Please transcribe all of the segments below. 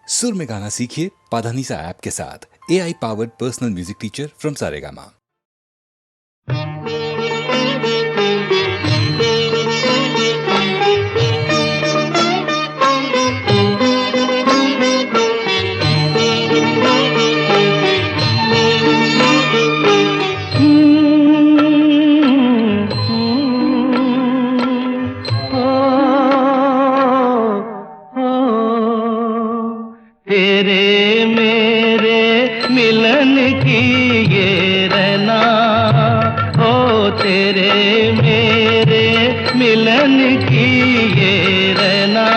सुर में गाना सीखिए पाधानीसा ऐप के साथ। AI powered personal music teacher from Saregama. तेरे मेरे मिलन की ये रहना, ओ तेरे मेरे मिलन की ये रहना।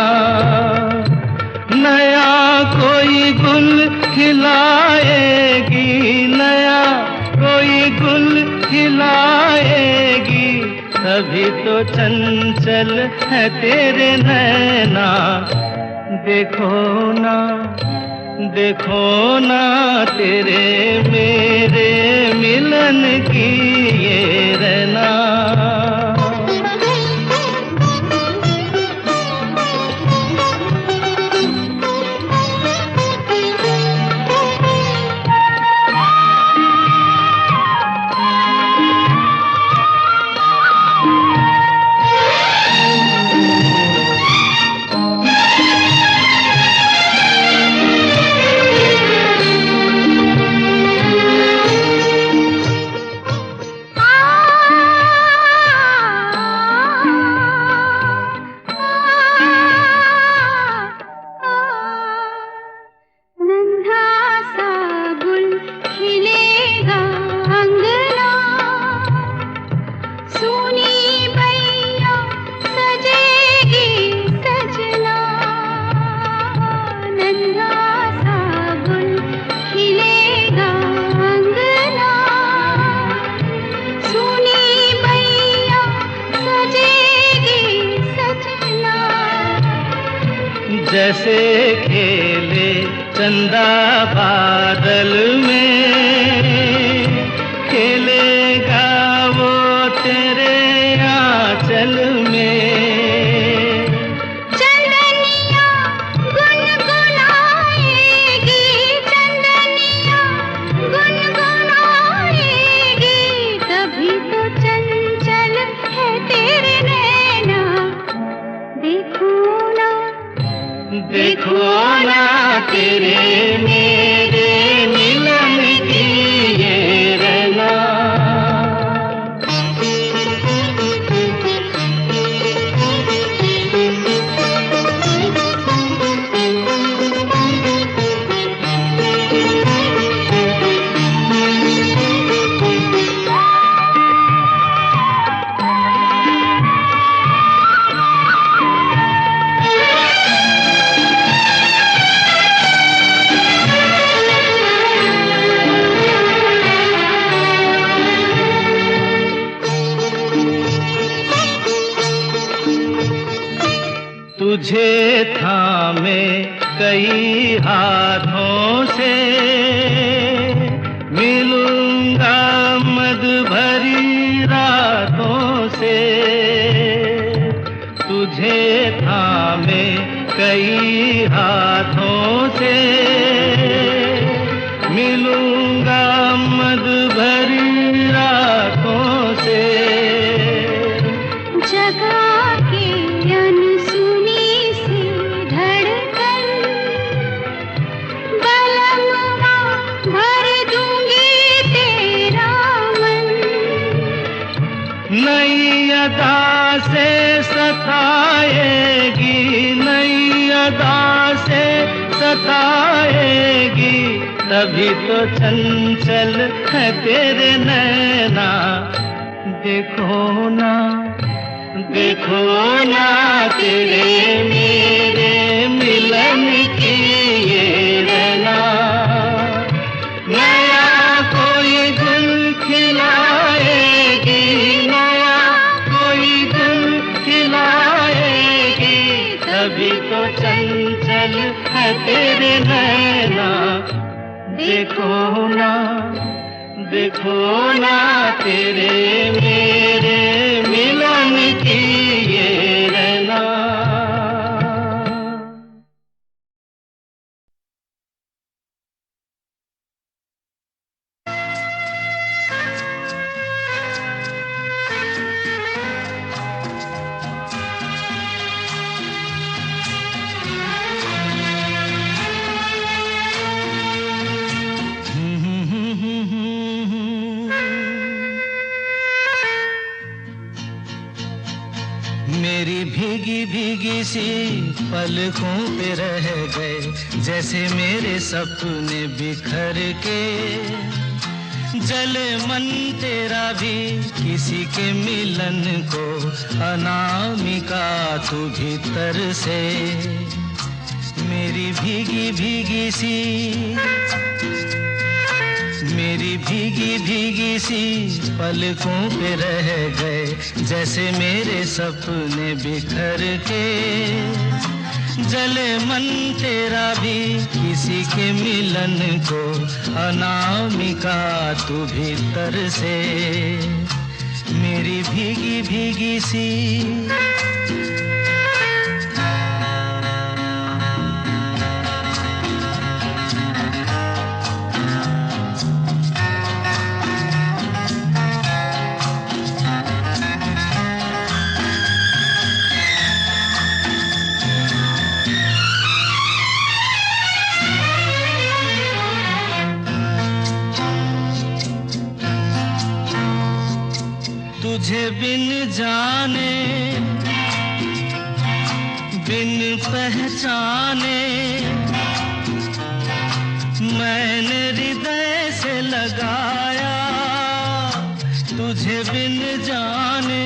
नया कोई गुल खिलाएगी, नया कोई गुल खिलाएगी, तभी तो चंचल है तेरे नैना। देखो ना, देखो ना, तेरे मेरे मिलन की ये रहना। जैसे खेले चंदा बादल में, खेलेगा वो तेरे आंचल में। चंदनिया गुनगुनाएगी, चंदनिया गुनगुनाएगी, तभी तो चंचल है तेरे नैना। देखो ना, देखो ना, तेरे मेरे मिलन की ये रहना। तुझे थामे कई हाथों से, मिलूंगा मद भरी रातों से। तुझे थामे कई हाथों से, मिलूंगा मद भरी रातों से। जगा के अनसुनी सी धड़कन, बलमवा भर दूंगी तेरा मन। नई अदा से सताएगी, नई अदा से सताएगी, तभी तो चंचल है तेरे नैना। देखो ना, देखो ना, तेरे मेरे मिलन की ये रहना। नया कोई गुल खिलाएगी, नया कोई गुल खिलाएगी, तभी तो चंचल है तेरे नैना। देखो ना, देखो ना, तेरे मेरे मिलन की ये। 「 रहना। भीगी भीगी सी पलकों पे रह गए, जैसे मेरे सपने बिखर के। जले मन तेरा भी किसी के मिलन को, अनामिका तू भीतर से। मेरी भीगी भीगी सी, मेरी भीगी भीगी सी पलकों पे रह गए, जैसे मेरे सपने बिखर के। जले मन तेरा भी किसी के मिलन को, अनामिका तू भीतर से। मेरी भीगी भीगी सी। तुझे बिन जाने बिन पहचाने, मैंने हृदय से लगाया। तुझे बिन जाने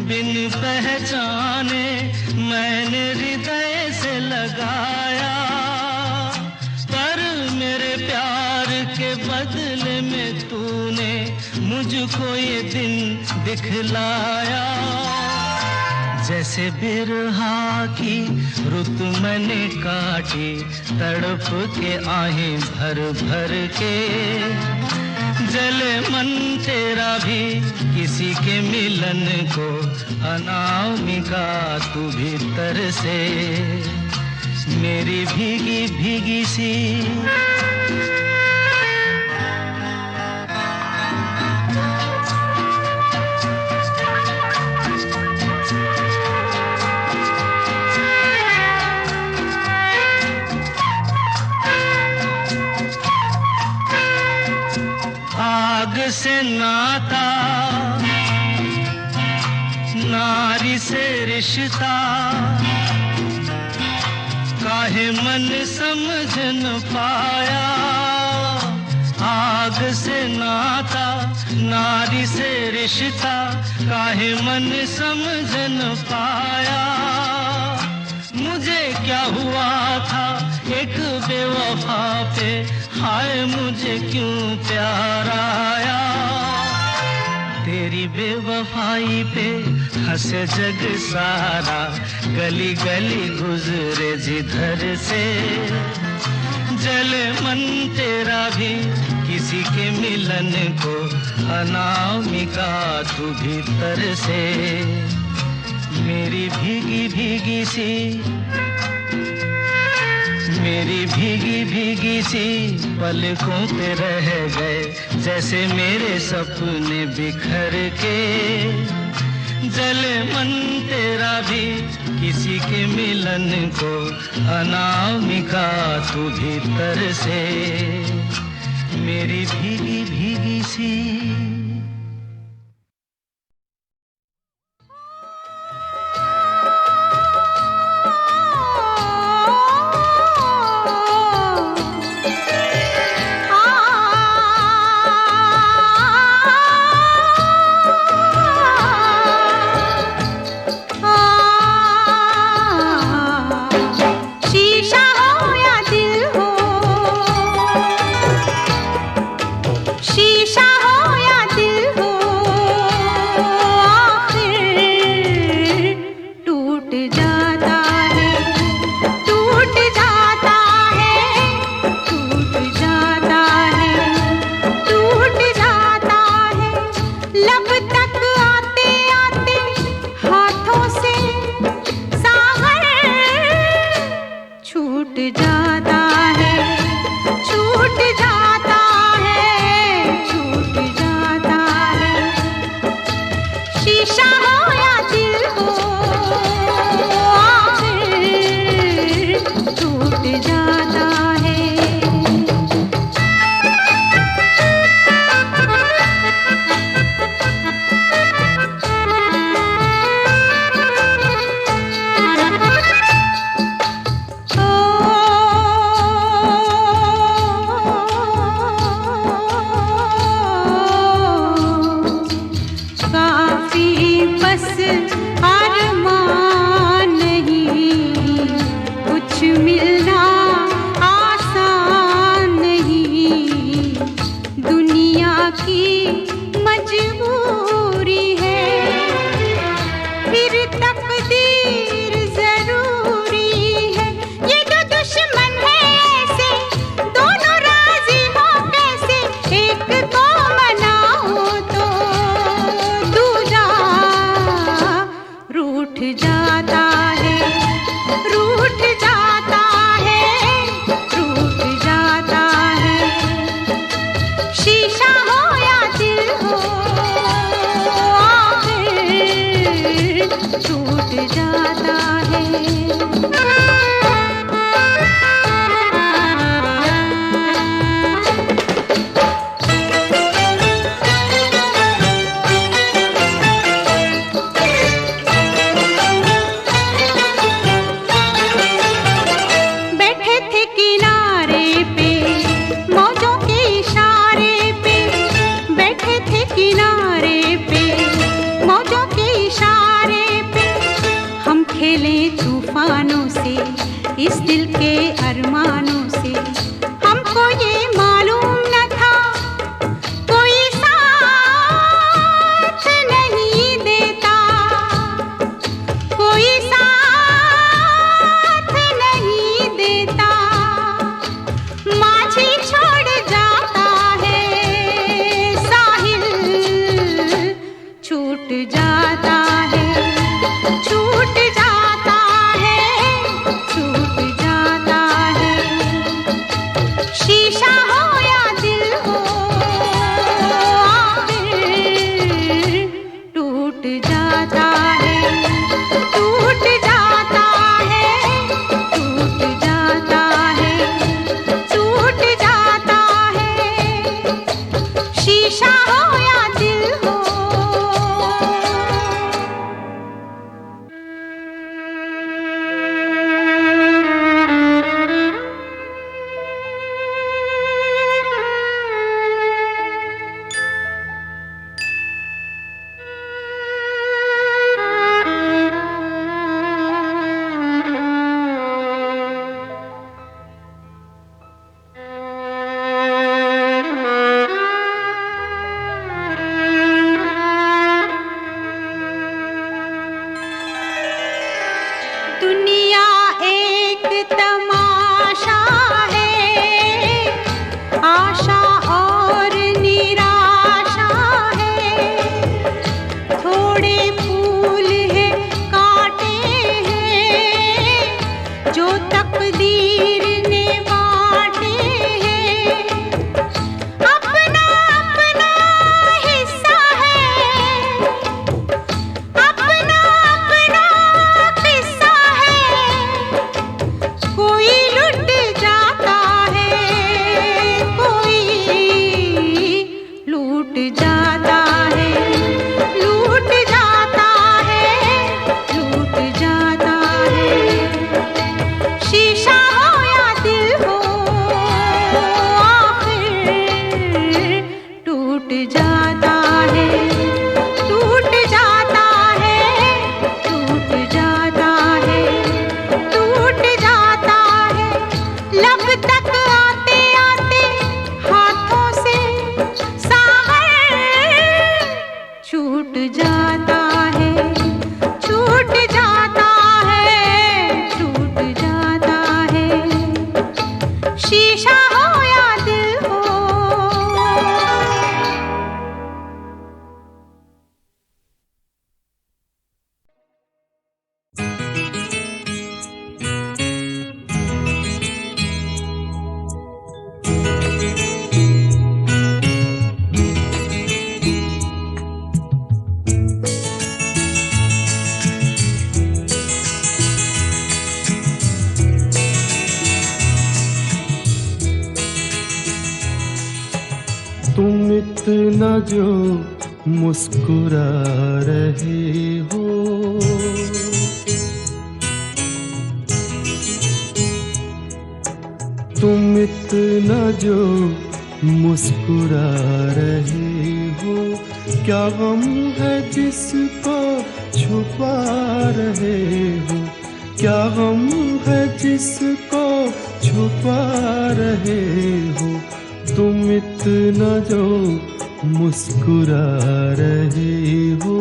बिन पहचाने, मैंने हृदय से लगाया। पर मेरे प्यार के बदले में तूने मुझको ये दिन दिखलाया। जैसे बिरहा की रुत मैंने काटी, तड़प के आहें भर भर के। जले मन तेरा भी किसी के मिलन को, अनामिका तू भीतर से। मेरी भीगी भीगी सी। आग से नाता, नारी से रिश्ता, काहे मन समझ न पाया। आग से नाता, नारी से रिश्ता, काहे मन समझ न पाया। मुझे क्या हुआ था एक बेवफा पे, हाय मुझे क्यों प्यार आया। तेरी बेवफाई पे हंसे जग सारा, गली गली गुजरे जिधर से। जले मन तेरा भी किसी के मिलन को, अनामिका तू भीतर से। मेरी भीगी भीगी सी, मेरी भीगी भीगी सी पलकों पे रह गए, जैसे मेरे सपने बिखर के। जले मन तेरा भी किसी के मिलन को, अनामिका तू भीतर से। मेरी भीगी भीगी सी। शीशा हो या दिल हो, शीशा हो या दिल पे, मौजों के इशारे पे बैठे थे किनारे पे, मौजों के इशारे पे हम खेले तूफानों से, इस दिल के अरमानों से। हमको ये मालूम न था कोई साथ नहीं देता, कोई साथ नहीं देता। माझी छोड़ जाता है, साहिल छूट जाता है, छूट जाता है, छूट जाता है। शीशा हो या दिल हो, आखिर टूट जाता है, टूट जाता है, टूट जाता है, टूट जाता है। शीशा हो या दिल हो। दुनिया एक तमाशा है, आशा और निराशा है। थोड़े फूल है, कांटे हैं, जो तकदीर ने बांटे हैं। अपना अपना हिस्सा है, अपना अपना किस्सा है। कोई लुट जाता है, कोई लूट जाता है, लूट जाता है, लूट जाता है। शीशा हो या दिल हो, आखिर टूट जाता है, टूट जाता है, टूट जाता है, टूट जाता है। लब तक आते आते हाथों से सागर छूट जाता है, छूट जाता है, छूट जाता है। शीशा हो या दिल हो। तुम इतना जो मुस्कुरा रहे हो, तुम इतना जो मुस्कुरा रहे हो। क्या गम है जिसको छुपा रहे हो, क्या गम है जिसको छुपा रहे हो। तुम इतना जो मुस्कुरा रहे हो।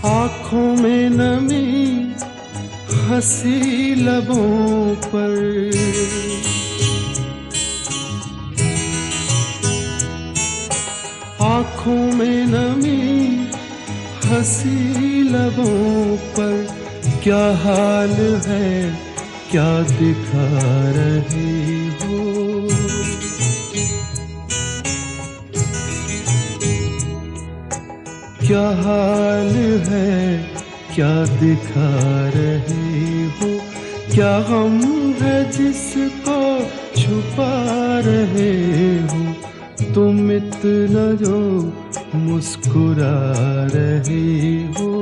आँखों में नमी, हंसी लबों पर, आँखों में नमी, हंसी लबों पर। क्या हाल है, क्या दिखा रहे हो। क्या हाल है, क्या दिखा रहे हो, क्या गम है जिसको छुपा रहे हो, तुम इतना जो मुस्कुरा रहे हो।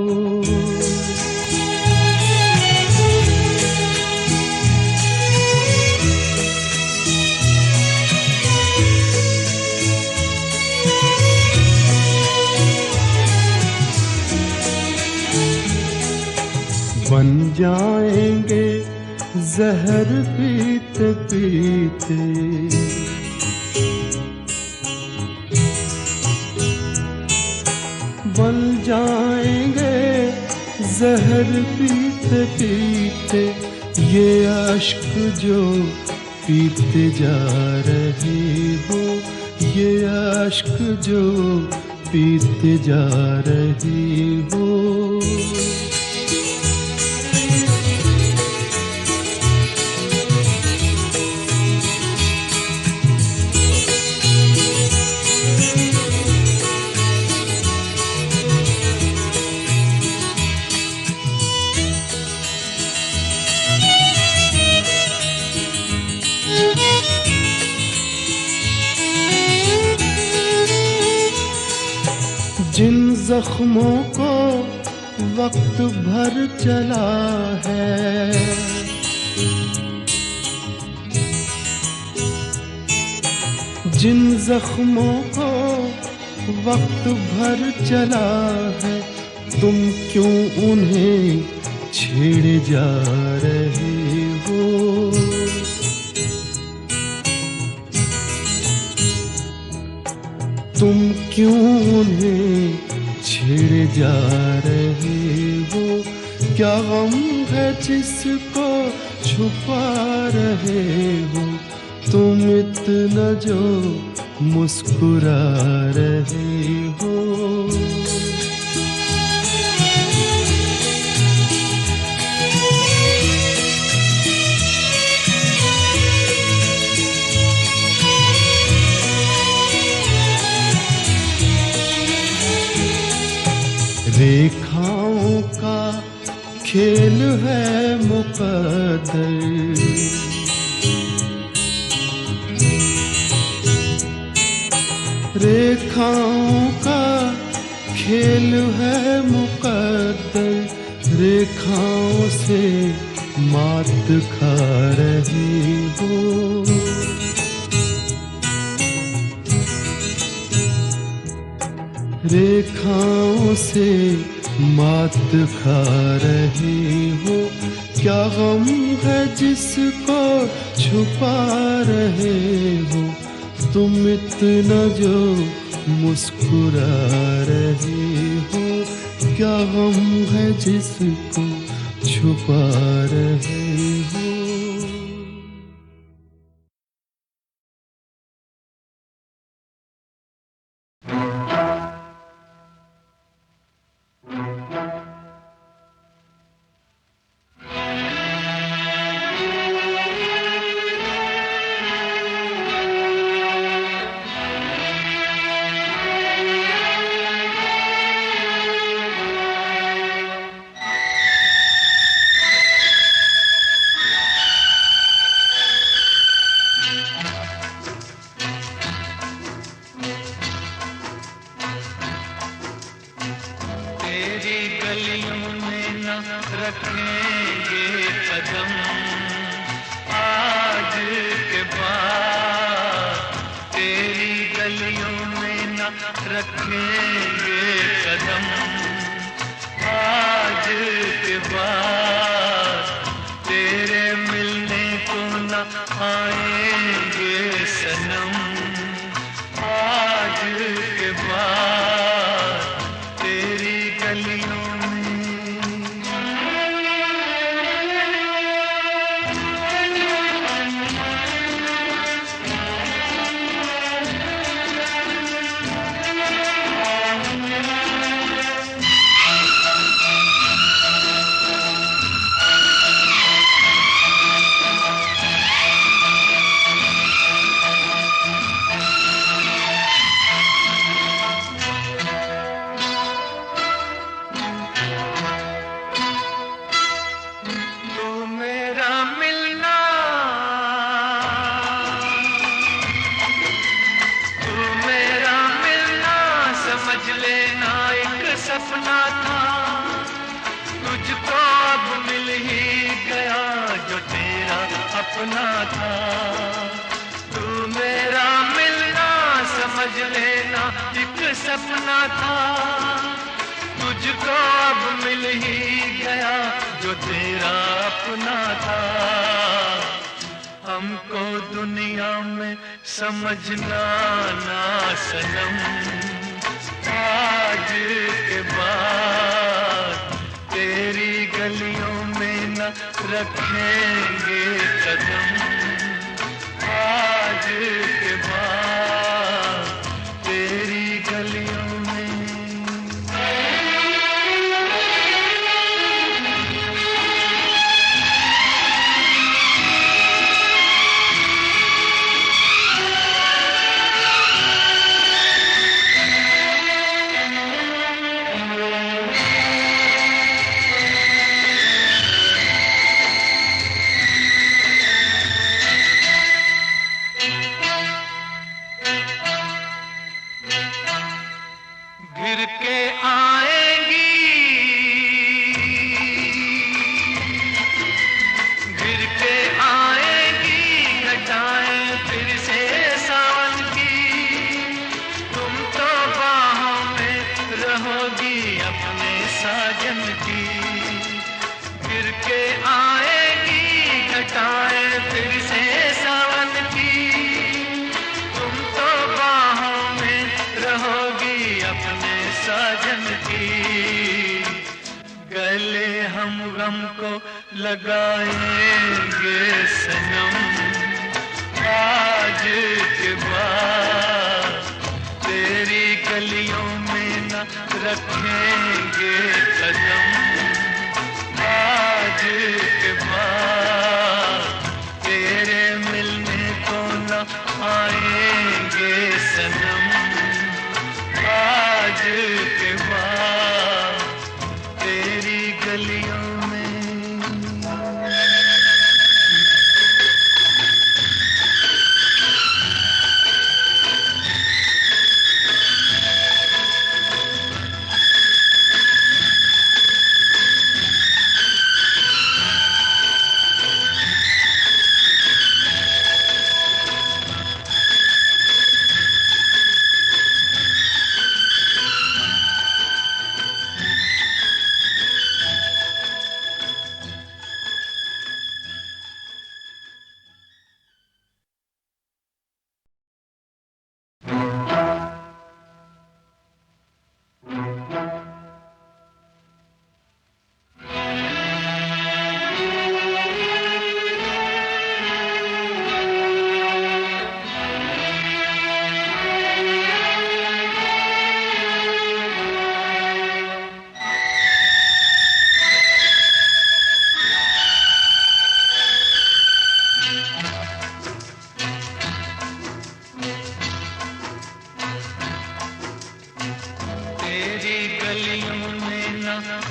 बन जाएंगे जहर पीते पीते, बन जाएंगे जहर पीते पीते, ये अश्क जो पीते जा रहे हो, ये अश्क जो पीते जा रहे हो। जिन जख्मों को वक्त भर चला है, जिन जख्मों को वक्त भर चला है, तुम क्यों उन्हें छेड़े जा रहे हो। तुम क्यों उन्हें छेड़े जा रहे हो, क्या गम है जिसको छुपा रहे हो, तुम इतना जो मुस्कुरा रहे हो। रेखाओं का खेल है मुकद्दर, रेखाओं का खेल है मुकद्दर, रेखाओं से मात खा रही हो। रेखाओं से मात खा रही हो, क्या गम है जिसको छुपा रहे हो, तुम इतना जो मुस्कुरा रहे हो, क्या गम है जिसको छुपा रहे हो। सपना था, तुझको अब मिल ही गया जो तेरा अपना था। तू मेरा मिलना समझ लेना एक सपना था, तुझको अब मिल ही गया जो तेरा अपना था। हमको दुनिया में समझना ना सनम, आज के बाद तेरी गलियों में न रखेंगे कदम। आज के बाद तेरी गलियों में गिर के आएंगी, गिर के आएंगी घटाएं फिर से सावन की। तुम तो बाहों में रहोगी अपने साजन की। गिर के आएंगी घटाएं फिर से सावन की। तुम तो बाहों में रहोगी अपने साजन की। गले हम गम को लगाएंगे सनम, आज के बाद तेरी गलियों में न रखेंगे कदम। आज के बाद तेरे मिलने को न आएंगे सनम। आज के बाद तेरी गलियों में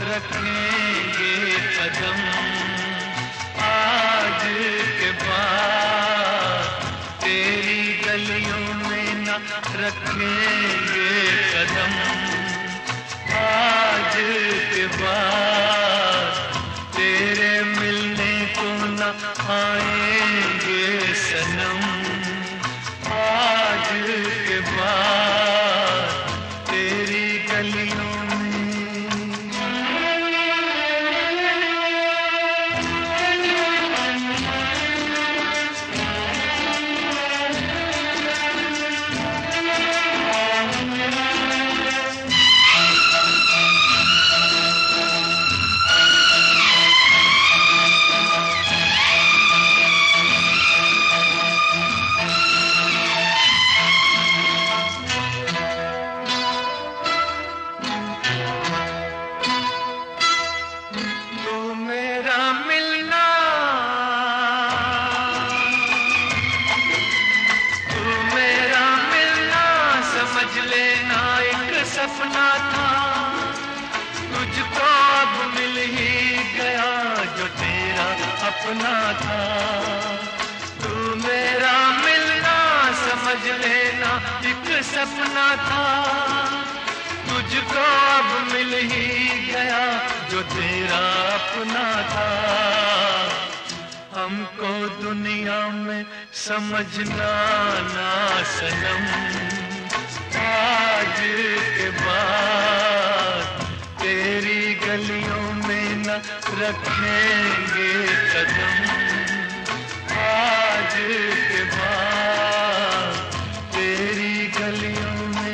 रखेंगे कदम। आज के बाद तेरी गलियों में न रखेंगे कदम। आज के बाद तेरे मिलने को न आएंगे सनम। आज के बाद तेरी गलियों सपना था, तुझको अब मिल ही गया जो तेरा अपना था। तू मेरा मिलना समझ लेना एक सपना था, तुझ तुझको अब मिल ही गया जो तेरा अपना था। हमको दुनिया में समझना ना सनम, आज के बाद तेरी गलियों में न रखेंगे कदम, आज के बाद तेरी गलियों में।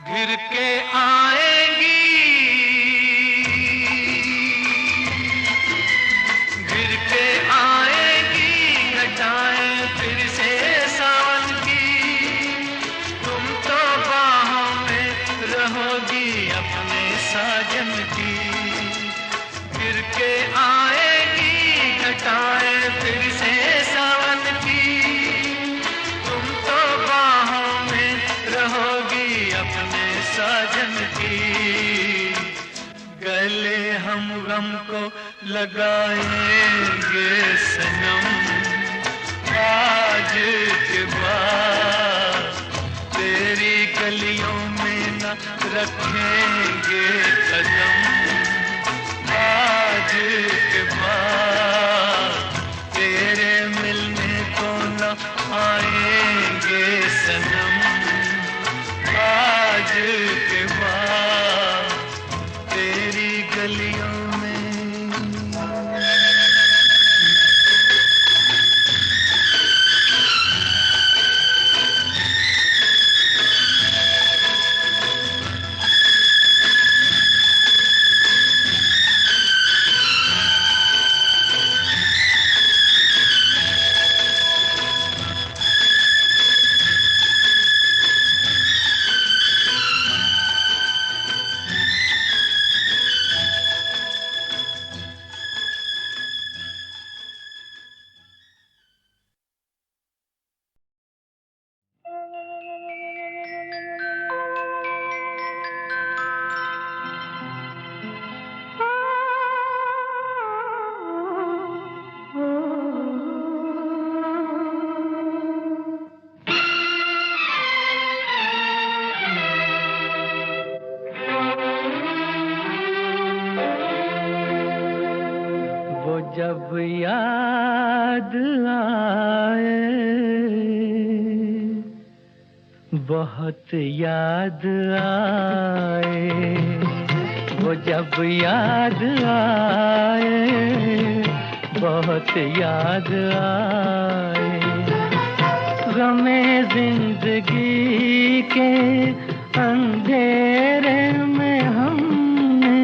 घिर के आएंगी, घिर के आएंगी घटाएं फिर से सावन की। तुम तो बाहों में रहोगी अपने साजन की। घिर के आएंगी घटाएं फिर से सावन की। तुम तो बाहों में रहोगी अपने साजन की। गले हम गम को लगाएंगे सनम, आज के बाद तेरी गलियों में न रखेंगे कदम, आज के बाद तेरे मिलने को न आएंगे सनम, आज के बाद तेरी गलियों में। जब याद आए, बहुत याद आए, वो जब याद आए, बहुत याद आए। गमे जिंदगी के अंधेरे में हमने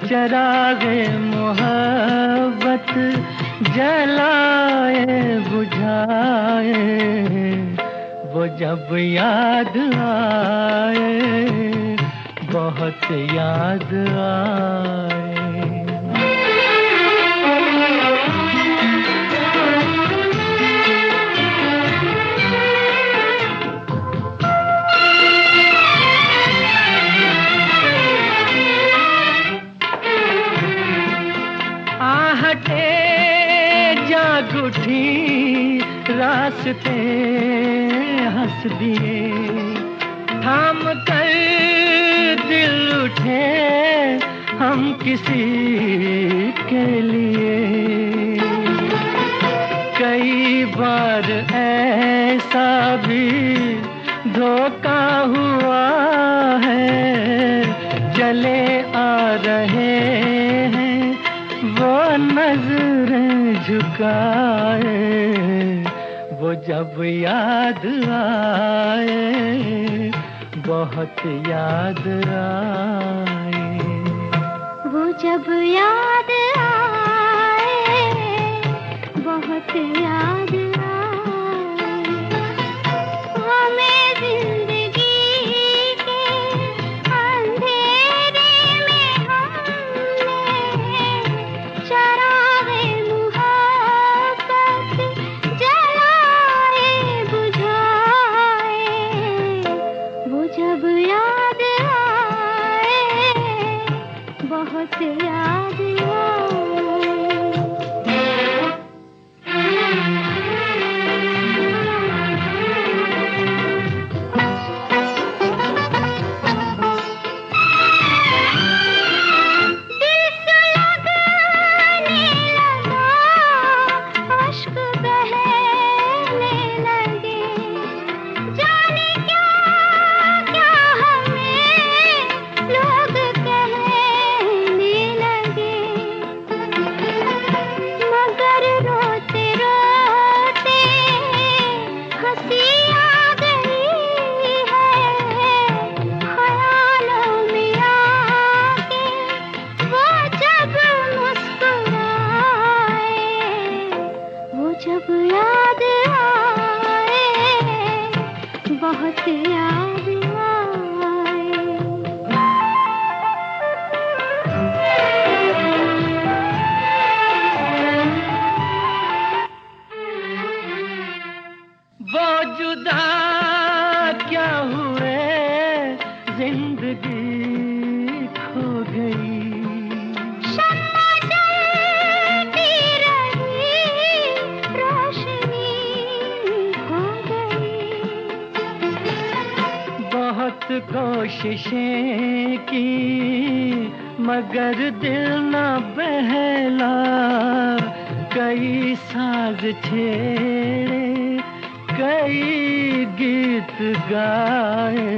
चरागे मोहब्बत जलाए बुझाए, वो जब याद आए, बहुत याद आए। आहटे जाग उठी, रास्ते हंस दिए, थाम कर दिल उठे हम किसी के लिए। कई बार ऐसा भी धोखा हुआ है, चले आ रहे हैं वो नजरें झुकाए, वो जब याद आए, बहुत याद आए। वो जब याद आए, बहुत याद आए। हमें जिंदगी के अंधेरे याद आए। वो जुदा क्या हुए, जिंदगी खो गई। शम्मा जलती रही, रोशनी खो गई। बहुत कोशिशें की मगर दिल न बहला, कई साज छेड़े कई गीत गाए।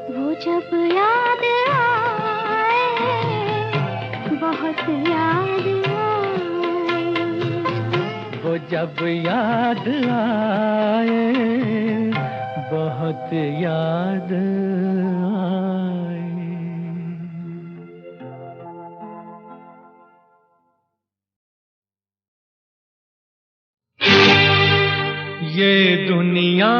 वो जब याद आए, बहुत याद आए। वो जब याद आए, बहुत याद आए। ये दुनिया,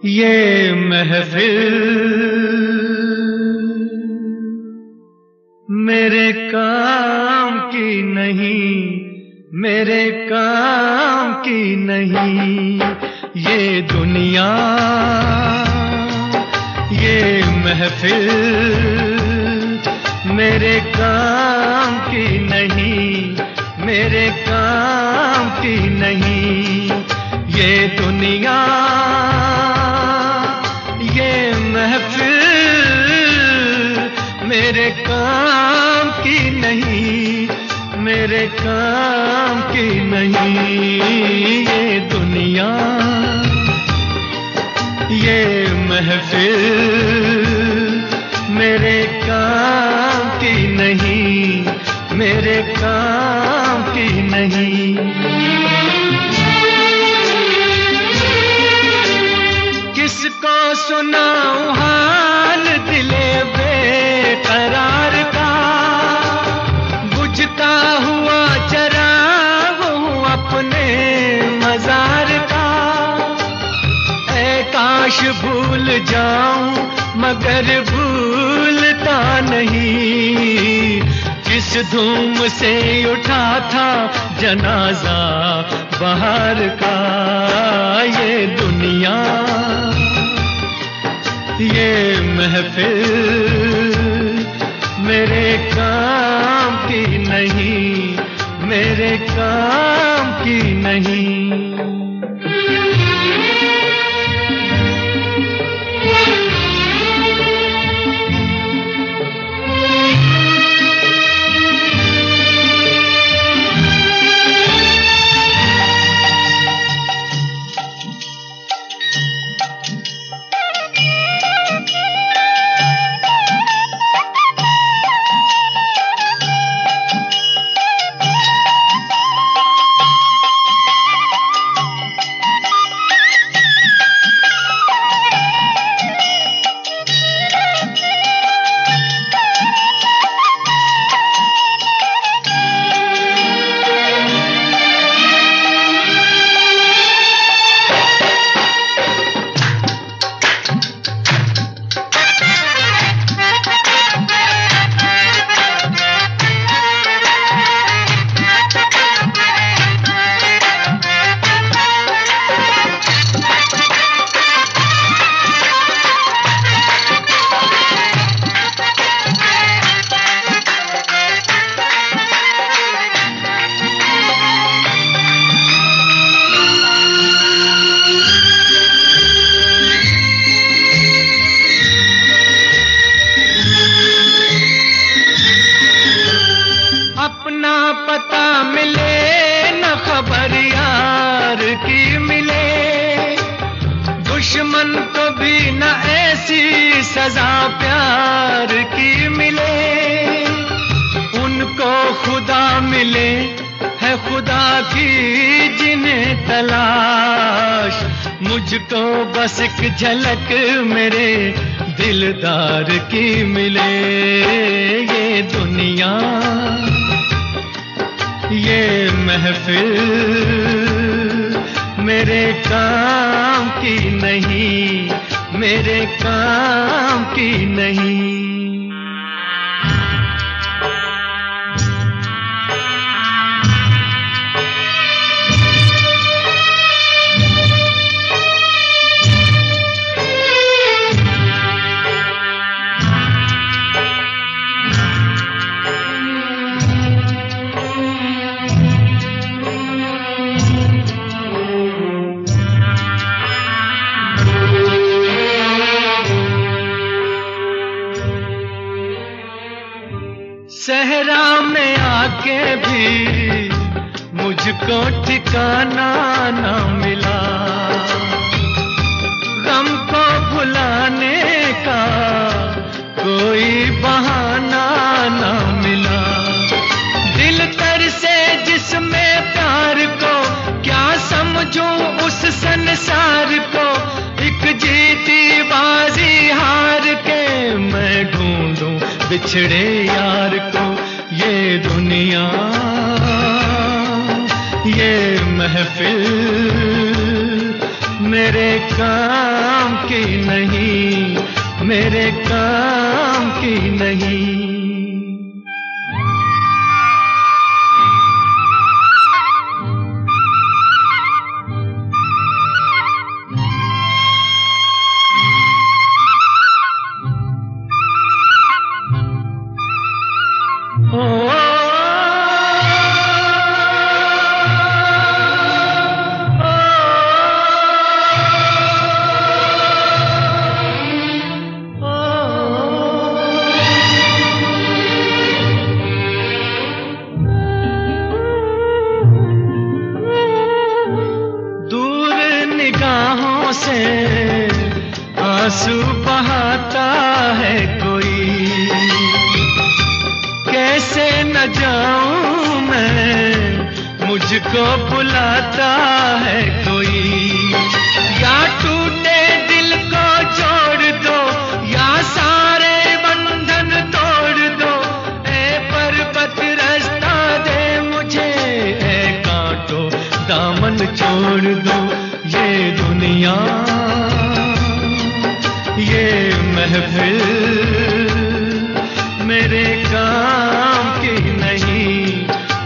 ये महफिल मेरे काम की नहीं, मेरे काम की नहीं। ये दुनिया, ये महफिल मेरे काम की नहीं, मेरे काम की नहीं। ये दुनिया, ये महफिल मेरे काम की नहीं, मेरे काम की नहीं। ये दुनिया, ये महफिल मेरे काम की नहीं, मेरे काम की नहीं। किसको सुनाऊं हाल दिले बेकरार का, बुझता हुआ चराग हूँ अपने मजार का। ऐ काश भूल जाऊं मगर भूलता नहीं, किस धूम से उठा था जनाजा बाहर का। ये दुनिया, ये महफिल मेरे काम की नहीं, मेरे काम की नहीं। दुश्मन को भी न ऐसी सजा प्यार की मिले, उनको खुदा मिले है खुदा की जिन्हें तलाश, मुझको बस एक झलक मेरे दिलदार की मिले। ये दुनिया ये महफिल मेरे काम की नहीं, मेरे काम की नहीं। सहरा में आके भी मुझको ठिकाना ना मिला, गम को भुलाने का कोई बहाना ना मिला। दिल तर से जिसमें प्यार को क्या समझूं उस संसार को, एक जीती बाजी हार के मैं ढूंढूं बिछड़े यार को। ये दुनिया ये महफिल मेरे काम की नहीं, मेरे काम की नहीं। आंसू बहाता है कोई, कैसे न जाऊं मैं, मुझको बुलाता है कोई। या टूटे दिल को जोड़ दो, या सारे बंधन तोड़ दो। ए पर्वत रास्ता दे मुझे, ए कांटो दामन छोड़ दो। ये दुनिया ये महफिल मेरे काम की नहीं,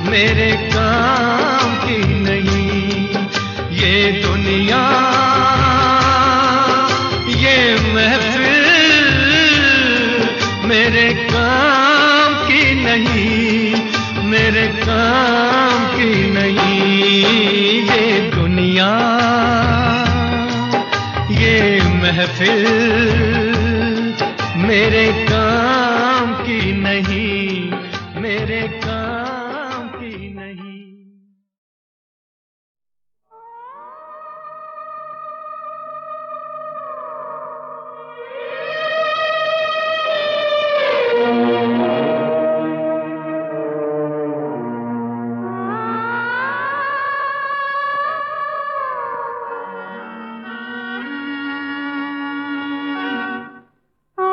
मेरे काम की नहीं। ये दुनिया ये महफिल मेरे काम की नहीं, मेरे काम की नहीं। ये दुनिया ये महफिल मेरे काम की नहीं, मेरे काम की नहीं। आ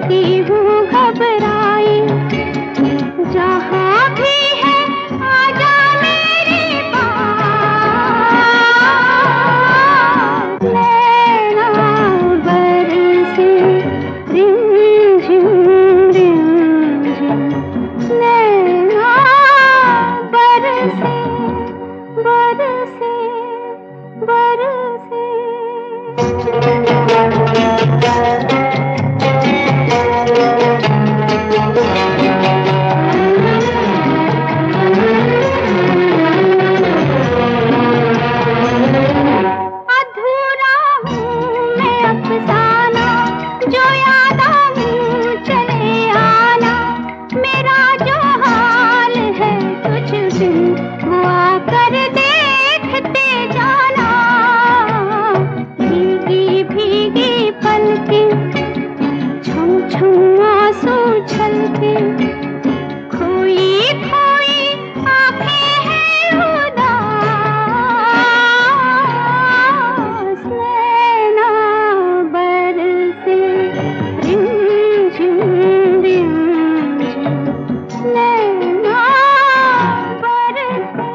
रहती हूँ घबराई। जहाँ भी है आजा मेरे पास। नैना बरसे रिमझिम रिमझिम, नैना बरसे बरसे बरसे। अधूरा हूँ मैं अफसाना, जो याद आऊँ चले आना। मेरा जो हाल है कुछ दिन वो आकर देखते जाना। भीगी भीगी पलकें, छम छम आंसू छलके, खोई खोई आंखें हैं उदास। नैना बरसे रिमझिम रिमझिम, नैना बरसे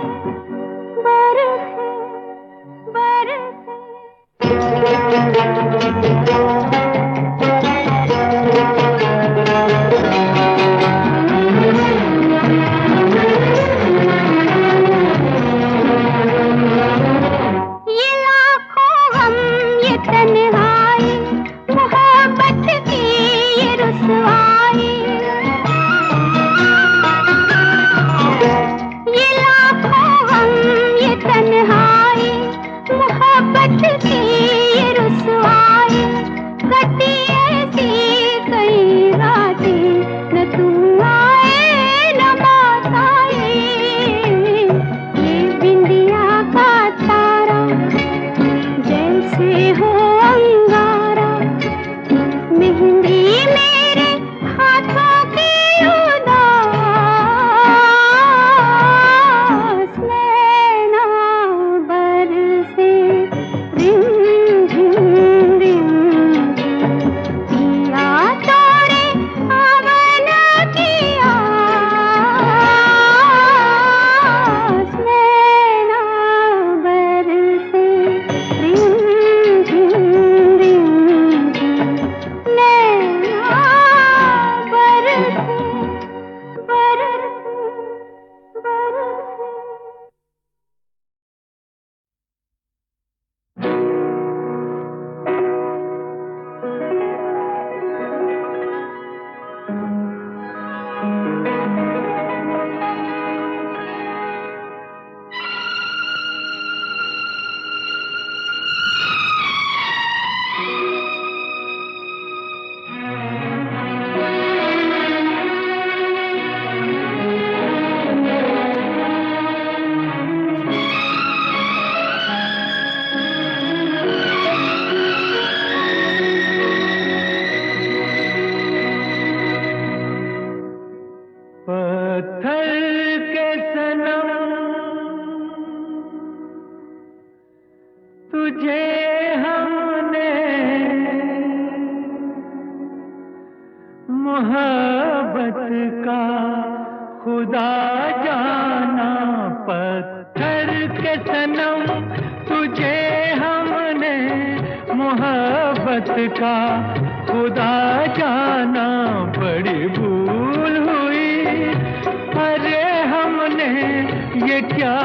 बरसे बरसे। ये लाखों गम, ये तन्हाई, मोहब्बत की ये रुसवाई। ये लाखों गम, ये तन्हाई, मोहब्बत की ये रुसवाई। कटी ऐसी कई रातें, न तू आए न बात आई। ये बिंदिया का तारा जैसे हो अंगारा, मेहंदी मेरे हाथों की उदास। नैना बरसे रिमझिम रिमझिम, पिया तोड़े आवन की आस। नैना बरसे रिमझिम रिमझिम, नैना बरसे बरसे बरसे। पत्थर के सनम तुझे हमने मोहब्बत का खुदा जाना। पत्थर के सनम तुझे हमने मोहब्बत का खुदा जाना। बड़ी भूल हुई, अरे हमने ये क्या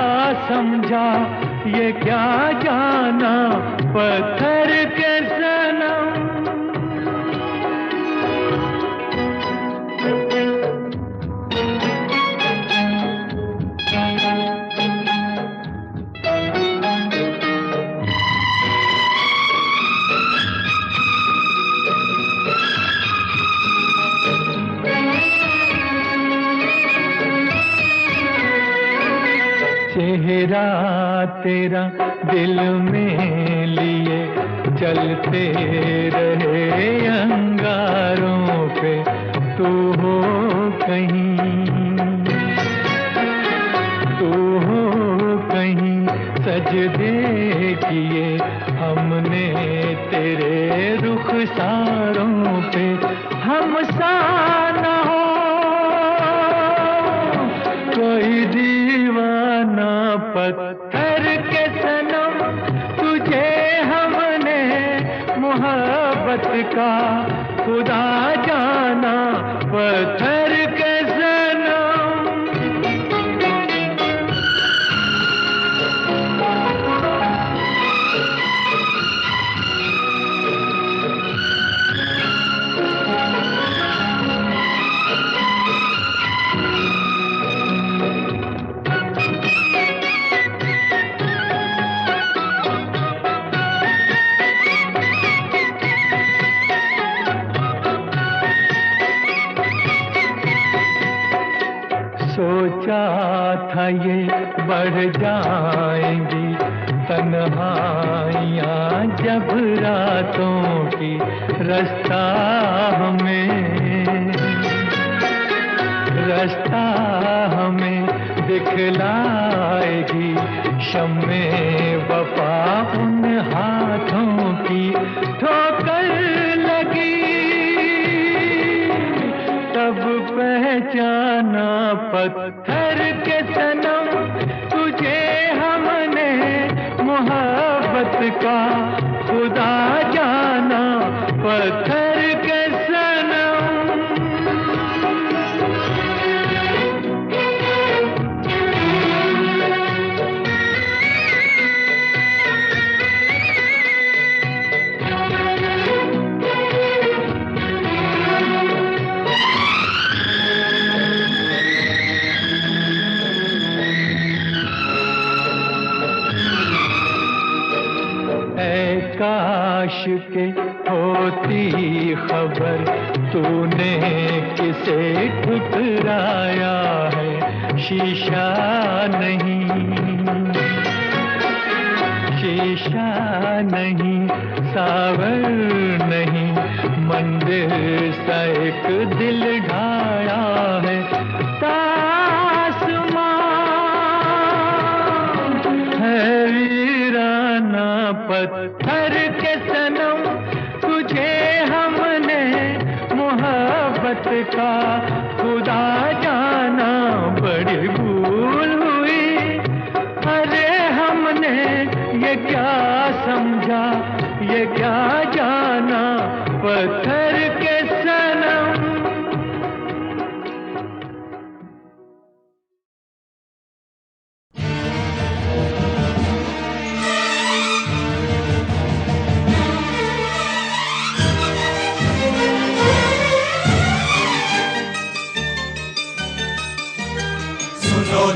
समझा, ये क्या जाना। पत्थर के सनम चेहरा तेरा दिल में लिए चलते रहे अंगारों पे। तू हो कहीं, तू हो कहीं, सजदे किए हमने तेरे रुखसारों पे। हम सा न हो कोई दीवाना पत्थर के सनम, तुझे हमने मोहब्बत का खुदा जाना, पत्थर के सनम। सोचा था ये बढ़ जाएंगी तन्हाइयाँ जब रातों की, रास्ता हमें दिखलाएगी शम्मे वफा उन हाथों की। ठोकर लगी तब पहचाना पत्थर के सनम, तुझे हमने मोहब्बत का खुदा जाना, पत्थर के सनम। काश के होती खबर तूने किसे ठुकराया है, शीशा नहीं सावर नहीं, मंदिर सा एक दिल ढाया है। पत्थर के सनम, तुझे हमने मोहब्बत का खुदा जाना, बड़ी भूल हुई। अरे हमने ये क्या समझा, ये क्या जाना, पत्थर के सनम।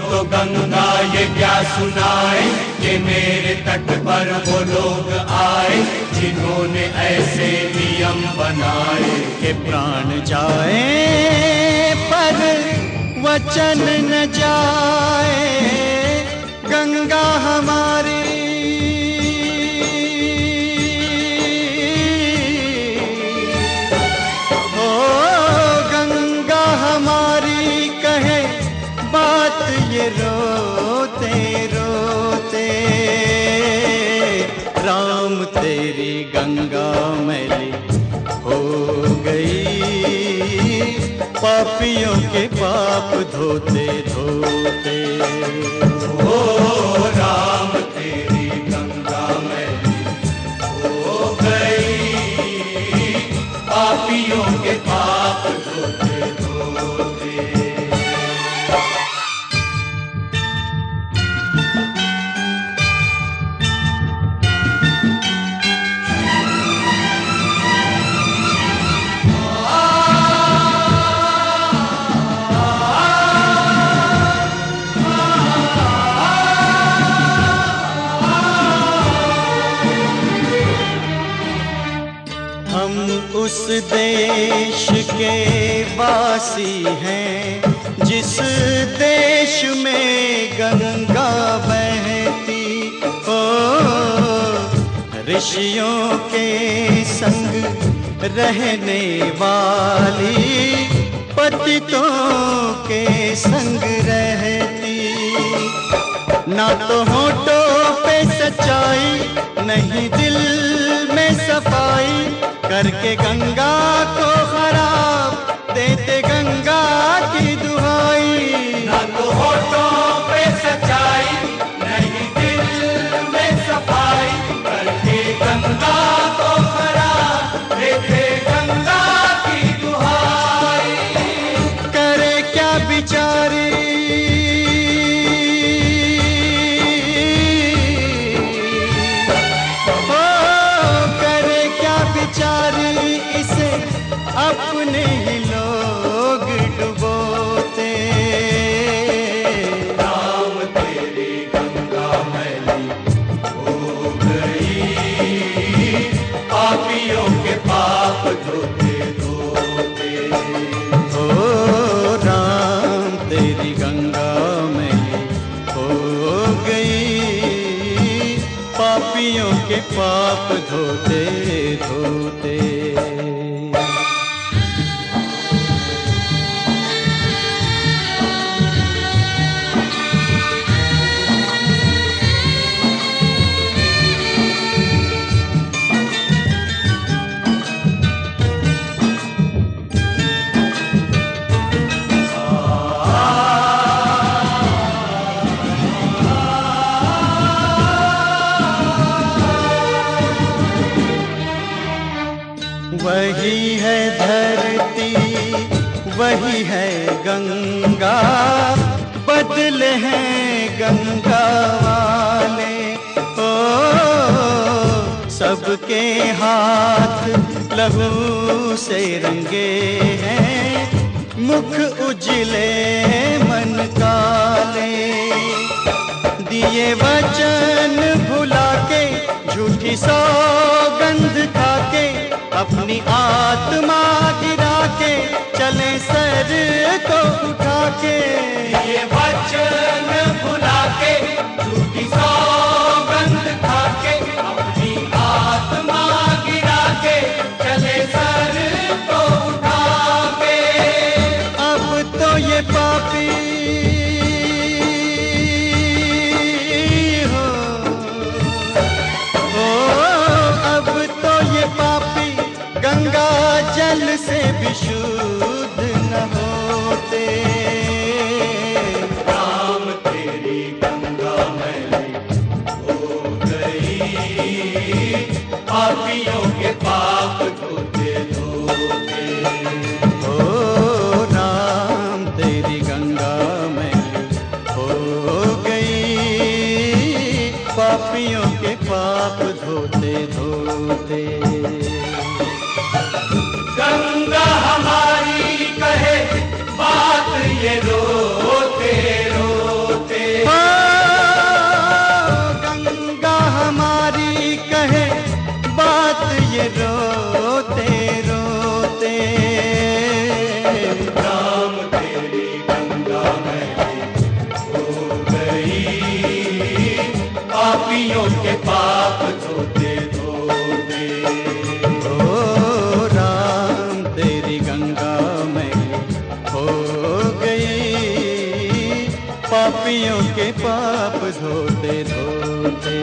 तो गंगा ये क्या सुनाए कि मेरे तट पर वो लोग आए जिन्होंने ऐसे नियम बनाए कि प्राण जाए पर वचन न जाए। गंगा हमारी ओ गंगा हमारी कहे बात ये रोते रोते। राम तेरी गंगा मैली हो गई, पापियों के पाप धोते धोते। ओ राम तेरी गंगा मैली हो गई, पापियों के पाप धोते धोते। उस देश के वासी हैं जिस देश में गंगा बहती हो। ऋषियों के संग रहने वाली, पतितों के संग रहती। ना तो होठों पे सच्चाई, नहीं दिल में सफाई, करके गंगा को खराब देते गंगा की दुहाई। ना तो होठों पे सच्चाई, नहीं दिल में सफाई, करके गंगा को खराब देते गंगा की दुहाई। करे क्या बिचारी बेचारी, इसे अपने ही लोग डुबोते। राम तेरी गंगा मैली हो गई, पापियों के पाप धोते धोते। ओ राम तेरी गंगा मैली हो गई, पापियों के पाप धोते धोते। वही है धरती, वही है गंगा, बदले हैं गंगा वाले। ओ सबके हाथ लहू से रंगे हैं, मुख उजले मन काले। दिए वचन भुला के, झूठी सौगंध खा के, अपनी आत्मा गिरा के, चले सर को उठा के। ये वचन भुला के, झूठी सौगंध खा के, अपनी आत्मा गिरा के, चले सर को उठा के। अब तो ये पापी गंगा जल से भी शुद्ध न होते। राम तेरी गंगा मैली हो गई, पापियों के पाप धोते धोते। ओ राम तेरी गंगा मैली हो गई, पापियों के पाप धोते धोते। गंगा हमारी कहे बात ये रोते रोते। गंगा हमारी कहे बात ये रोते रोते। राम तेरी गंगा मैली हो गई, पापियों के पाप धोते धोते। पापियों के पाप धोते धोते।